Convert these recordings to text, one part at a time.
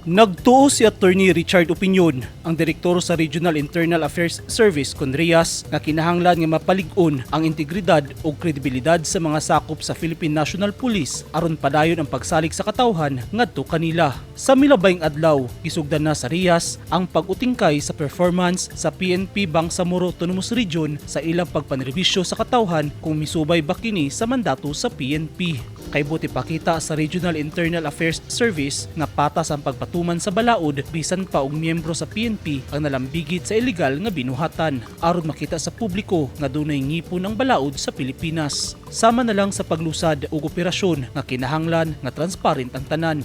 Nagtuo si Attorney Richard Opinion, ang direktor sa Regional Internal Affairs Service Conrias, nga kinahanglan nga mapalig-on ang integridad o kredibilidad sa mga sakop sa Philippine National Police aron padayon ang pagsalig sa katawhan ngadto kanila. Sa milabayng adlaw, gisugdan na sa Rias ang pag-utingkay sa performance sa PNP Bangsamoro Autonomous Region sa ilang pagpanerbisyo sa katawhan kung misubay ba kini sa mandato sa PNP. Kay buti pakita sa Regional Internal Affairs Service nga patas ang pagpatuman sa balaod bisan pa og miyembro sa PNP ang nalambigit sa ilegal nga binuhatan aron makita sa publiko nga dunay ngipon ang balaod sa Pilipinas. Sama na lang sa paglusad og operasyon nga kinahanglan nga transparent ang tanan.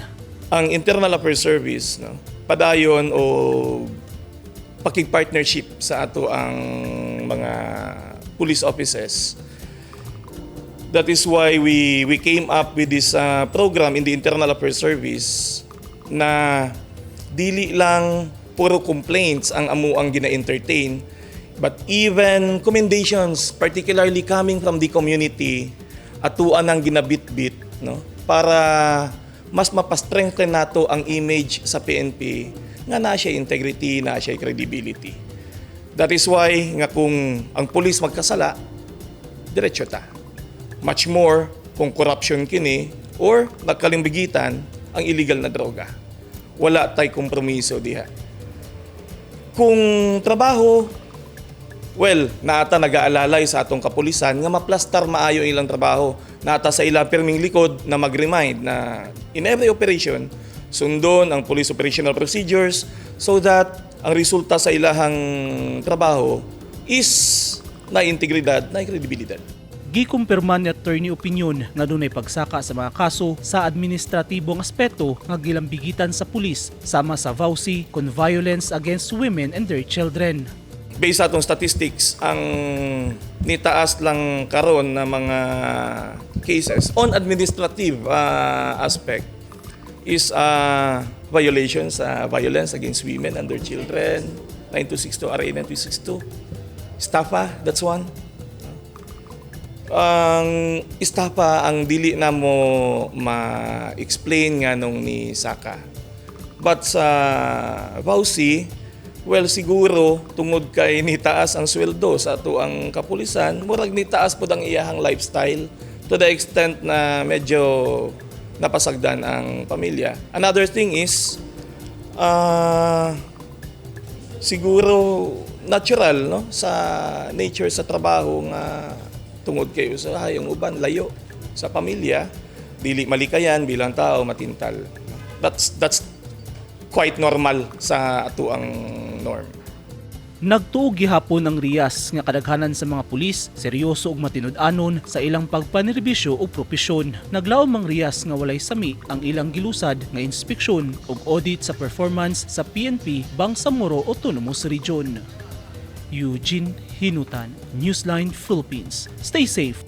Ang Internal Affairs Service padayon o pakig-partnership sa ato ang mga police offices. That is why we came up with this program in the Internal Affairs Service na dili lang puro complaints ang amuang gina-entertain, but even commendations, particularly coming from the community, atuan ang ginabitbit, para mas mapastrengthen nato ang image sa PNP nga na siya integrity, na siya credibility. That is why nga kung ang pulis magkasala, diretso ta. Much more kung corruption kini or nagkalimbigitan ang illegal na droga. Wala tay kompromiso diha. Kung trabaho, naata nag-aalalay sa atong kapulisan nga maplastar maayo ilang trabaho. Naata sa ilang pirming likod na mag-remind na in every operation, sundon ang police operational procedures so that ang resulta sa ilahang trabaho is na integridad, na kredibilidad. Gikumpirma ni Attorney Opinion nga dunay pagsaka sa mga kaso sa administratibong aspeto nga gilambigitan sa pulis sama sa VAUSI kon violence against women and their children. Based sa atong statistics, ang nitaas lang karon na mga cases on administrative aspect is violations, violence against women and their children, 9262, RA 9262. Estafa, that's one. Ang estafa ang dili na mo ma-explain nga nung ni Saka. But sa VAUSI, siguro tungod kay nitaas ang sweldo sa ato ang kapulisan, murag nitaas po ang iyahang lifestyle to the extent na medyo napasagdan ang pamilya. Another thing is, siguro natural sa nature sa trabaho nga tungod kayo sa hayong uban, layo sa pamilya, dili malikayan bilang tao, matintal. That's quite normal sa ato ang norm. Nagtuog gihapon ang Rias nga kadaghanan sa mga pulis seryoso ug matinud-anon sa ilang pagpanerbisyo o propesyon. Naglaom ang Rias nga walay sami ang ilang gilusad nga inspeksyon ug audit sa performance sa PNP Bangsamoro Autonomous Region. Eugene Hinutan, Newsline Philippines. Stay safe.